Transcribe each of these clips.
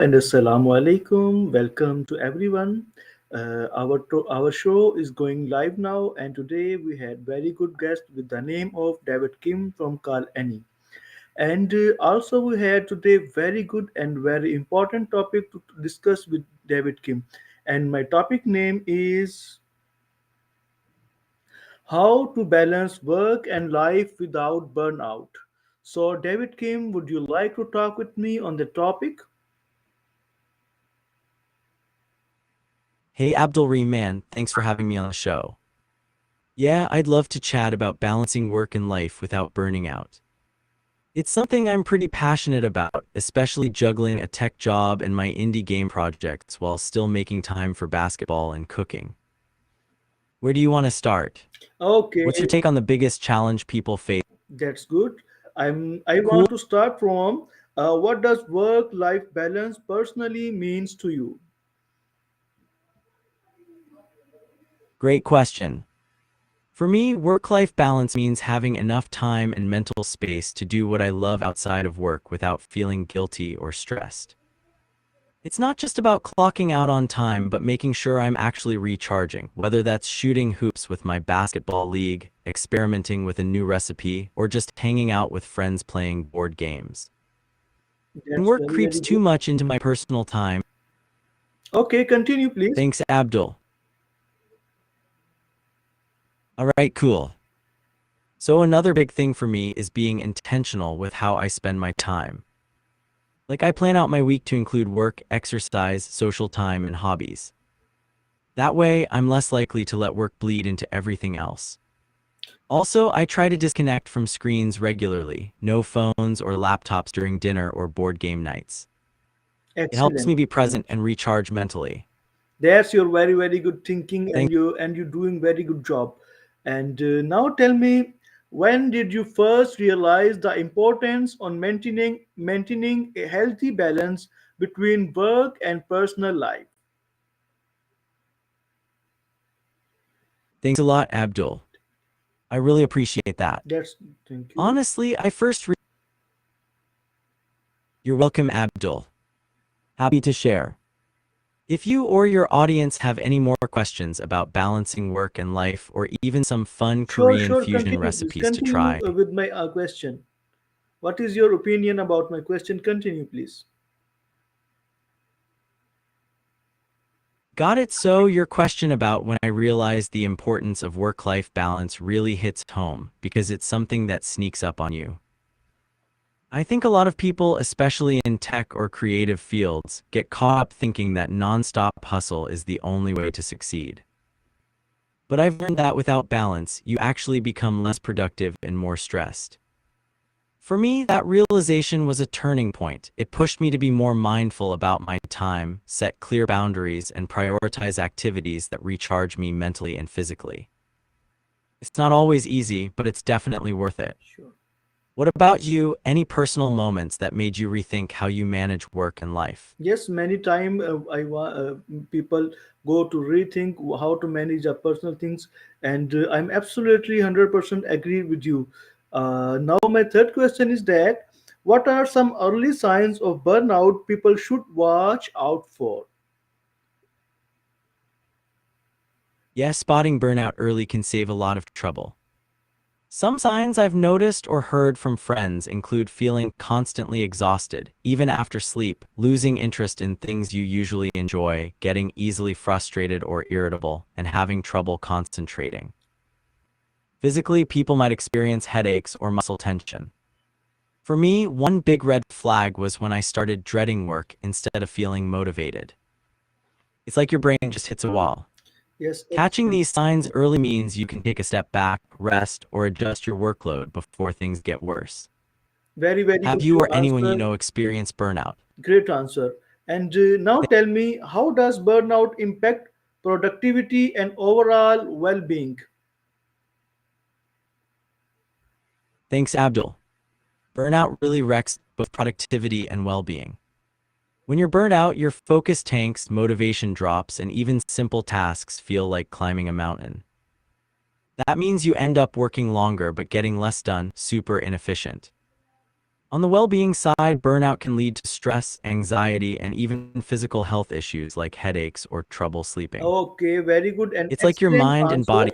And assalamu alaikum. Welcome to everyone. Our show is going live now, and today we had very good guest with the name of David Kim from Call Annnie. And also we had today very good and very important topic to discuss with David Kim. And my topic name is how to balance work and life without burnout. So David Kim, would you like to talk with me on the topic? Hey Abdul Rehman, thanks for having me on the show. Yeah, I'd love to chat about balancing work and life without burning out. It's something I'm pretty passionate about, especially juggling a tech job and my indie game projects while still making time for basketball and cooking. Where do you want to start? Okay, What's your take on the biggest challenge people face? that's good. I Cool. want to start from what does work-life balance personally means to you? Great question. For me, work-life balance means having enough time and mental space to do what I love outside of work without feeling guilty or stressed. It's not just about clocking out on time, but making sure I'm actually recharging, whether that's shooting hoops with my basketball league, experimenting with a new recipe, or just hanging out with friends playing board games. When That's work very creeps very too good. much into my personal time, Okay, continue please. thanks Abdul. Alright, cool. So another big thing for me is being intentional with how I spend my time. Like I plan out my week to include work, exercise, social time, and hobbies. That way, I'm less likely to let work bleed into everything else. Also, I try to disconnect from screens regularly, no phones or laptops during dinner or board game nights. It helps Excellent, me be excellent. present and recharge mentally. That's your very very good thinking, Thanks. and you doing very good job. And now tell me, when did you first realize the importance on maintaining a healthy balance between work and personal life? Thanks a lot, Abdul. I really appreciate that. That's thank you. Honestly, You're welcome, Abdul. Happy to share. If you or your audience have any more questions about balancing work and life or even some fun Sure, Korean sure. fusion Continue, please. recipes to Continue try, with my question. What is your opinion about my question? Continue, please. got it. So your question about when I realized the importance of work-life balance really hits home because it's something that sneaks up on you. I think a lot of people, especially in tech or creative fields, get caught up thinking that nonstop hustle is the only way to succeed. But I've learned that without balance, you actually become less productive and more stressed. For me, that realization was a turning point. It pushed me to be more mindful about my time, set clear boundaries, and prioritize activities that recharge me mentally and physically. It's not always easy, but it's definitely worth it. Sure. What about you? Any personal moments that made you rethink how you manage work and life? Yes, many time people go to rethink how to manage their personal things, and I'm absolutely 100% agree with you. Now, my third question is that what are some early signs of burnout people should watch out for? Yes, spotting burnout early can save a lot of trouble. Some signs I've noticed or heard from friends include feeling constantly exhausted, even after sleep, losing interest in things you usually enjoy, getting easily frustrated or irritable, and having trouble concentrating. Physically, people might experience headaches or muscle tension. For me, one big red flag was when I started dreading work instead of feeling motivated. It's like your brain just hits a wall. Yes, Catching excellent. these signs early means you can take a step back, rest, or adjust your workload before things get worse. Very, very Have good you or anyone you answer. know experienced burnout? Great answer. And now tell me, how does burnout impact productivity and overall well-being? Thanks, Abdul. Burnout really wrecks both productivity and well-being. When you're burnt out, your focus tanks, motivation drops, and even simple tasks feel like climbing a mountain. That means you end up working longer but getting less done, super inefficient. On the well-being side, burnout can lead to stress, anxiety, and even physical health issues like headaches or trouble sleeping. Okay, very good and It's like your excellent mind and answer.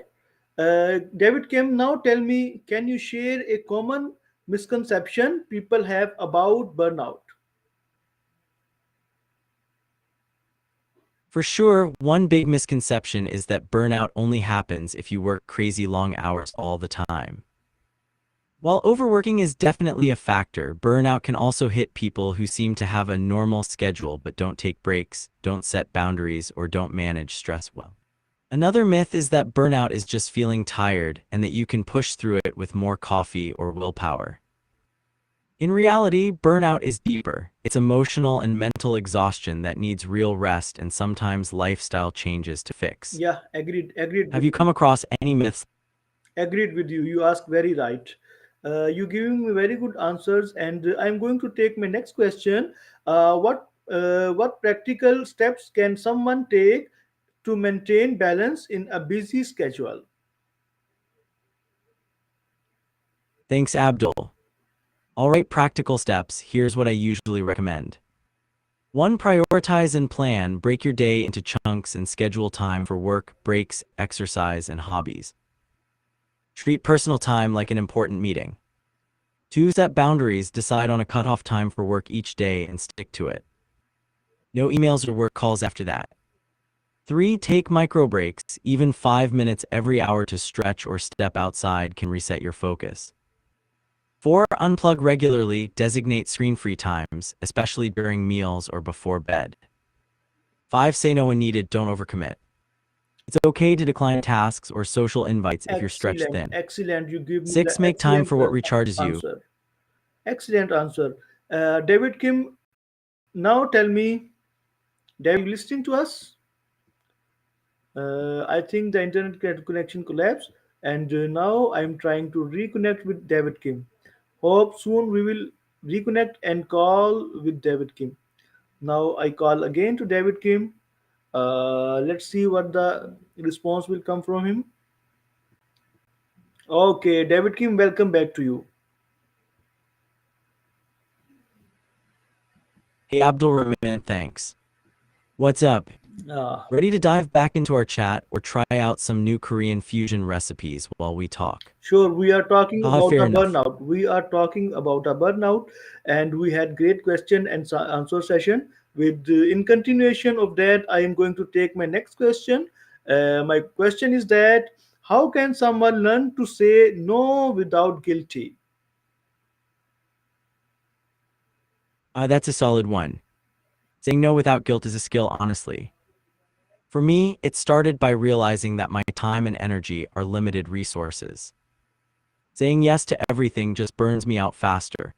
body. David Kim, now tell me, can you share a common misconception people have about burnout? For sure, one big misconception is that burnout only happens if you work crazy long hours all the time. While overworking is definitely a factor, burnout can also hit people who seem to have a normal schedule but don't take breaks, don't set boundaries, or don't manage stress well. Another myth is that burnout is just feeling tired and that you can push through it with more coffee or willpower. In reality, burnout is deeper. It's emotional and mental exhaustion that needs real rest and sometimes lifestyle changes to fix. Yeah, agreed Have with you you. come across any myths? Agreed with you. You ask very right. You giving me very good answers, and I'm going to take my next question. What practical steps can someone take to maintain balance in a busy schedule? Thanks, Abdul. All right, practical steps. Here's what I usually recommend. 1. Prioritize and plan. Break your day into chunks and schedule time for work, breaks, exercise, and hobbies. Treat personal time like an important meeting. 2. Set boundaries. Decide on a cutoff time for work each day and stick to it. No emails or work calls after that. 3. Take micro breaks. Even 5 minutes every hour to stretch or step outside can reset your focus. 4. Unplug regularly. Designate screen-free times, especially during meals or before bed. 5. Say no when needed. Don't overcommit. It's okay to decline tasks or social invites if you're stretched Excellent, thin. excellent. You give me the 6. Make time excellent for what recharges you. answer. Excellent answer. David Kim, now tell me, David, you listening to us? I think the internet connection collapsed, and now I'm trying to reconnect with David Kim. Hope soon we will reconnect and call with David Kim. Now I call again to David Kim. Let's see what the response will come from him. Okay, David Kim, welcome back to you. Hey Abdul Rehman, thanks. What's up? Uh, Ready to dive back into our chat or try out some new Korean fusion recipes while we talk? Sure, we are talking Haha, about fair a enough. burnout. We are talking about a burnout, and we had great question and answer session. With in continuation of that, I am going to take my next question. My question is that how can someone learn to say no without guilty? That's a solid one. Saying no without guilt is a skill, honestly. For me, it started by realizing that my time and energy are limited resources. Saying yes to everything just burns me out faster.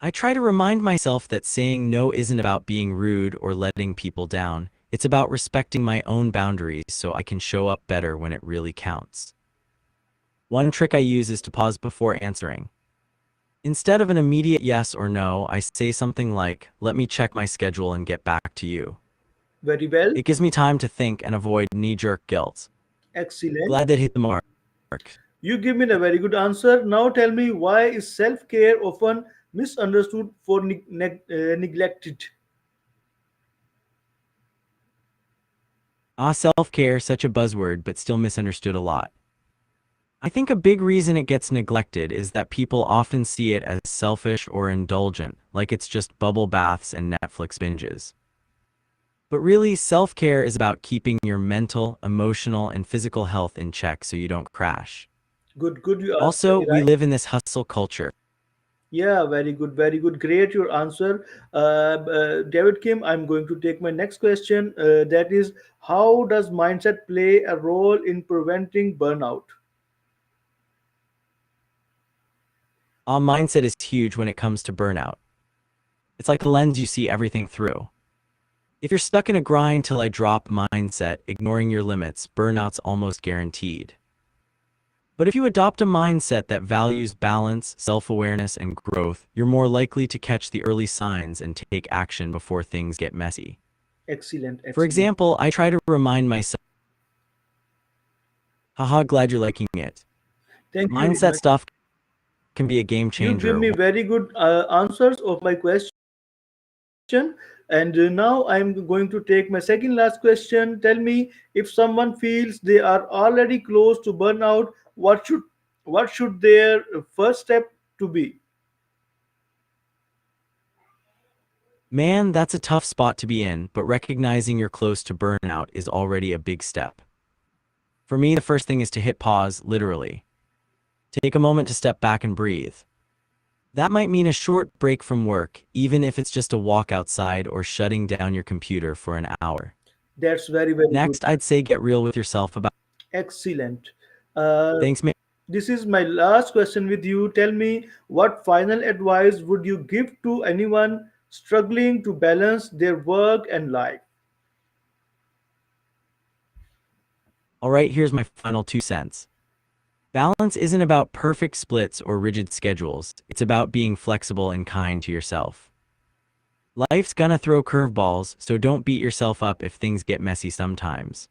I try to remind myself that saying no isn't about being rude or letting people down. It's about respecting my own boundaries so I can show up better when it really counts. One trick I use is to pause before answering. Instead of an immediate yes or no, I say something like, let me check my schedule and get back to you. Very well, It gives me time to think and avoid knee-jerk guilt. excellent. Glad that hit the mark. You give me a very good answer. Now tell me, why is self care often misunderstood for neglected? Self-care, such a buzzword, but still misunderstood a lot. I think a big reason it gets neglected is that people often see it as selfish or indulgent, like it's just bubble baths and Netflix binges. But really, self-care is about keeping your mental, emotional, and physical health in check so you don't crash. Good, good. You asked Also, very we right. live in this hustle culture. Yeah, very good, very good. Great, your answer. David Kim, I'm going to take my next question. That is, how does mindset play a role in preventing burnout? Our mindset is huge when it comes to burnout. It's like a lens you see everything through. If you're stuck in a grind till I drop mindset, ignoring your limits, burnout's almost guaranteed. But if you adopt a mindset that values balance, self-awareness, and growth, you're more likely to catch the early signs and take action before things get messy. Excellent, For excellent. example, I try to remind myself, haha, glad you're liking it. Thank you very Mindset much. stuff can be a game You give changer. me very good answers of my question. And now I'm going to take my second last question. Tell me, if someone feels they are already close to burnout, what should their first step to be? Man, that's a tough spot to be in, but recognizing you're close to burnout is already a big step. For me, the first thing is to hit pause, literally. Take a moment to step back and breathe. That might mean a short break from work, even if it's just a walk outside or shutting down your computer for an hour. That's very, very good. Next, I'd say get real with yourself about Excellent. Uh, things. this is my last question with you. Tell me, what final advice would you give to anyone struggling to balance their work and life? All right, here's my final 2 cents. Balance isn't about perfect splits or rigid schedules. It's about being flexible and kind to yourself. Life's gonna throw curveballs, so don't beat yourself up if things get messy sometimes.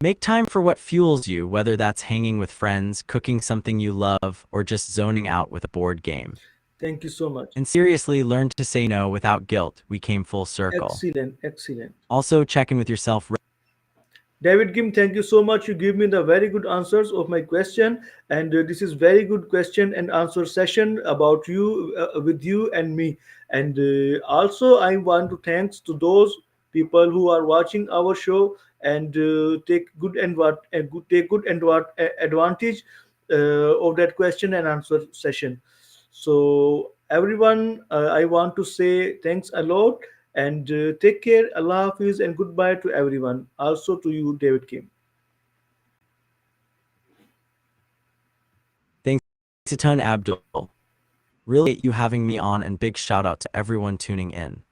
Make time for what fuels you, whether that's hanging with friends, cooking something you love, or just zoning out with a board game. Thank you so much. And seriously, learn to say no without guilt. We came full circle. Excellent, excellent. Also, check in with yourself. David Kim, thank you so much. You give me the very good answers of my question, and this is very good question and answer session about you with you and me. And also, I want to thanks to those people who are watching our show and take good and what take good and what advantage of that question and answer session. So everyone, I want to say thanks a lot and take care. Allah Hafiz and goodbye to everyone. Also to you, David Kim. Thanks a ton, Abdul. Really appreciate you having me on, and big shout out to everyone tuning in.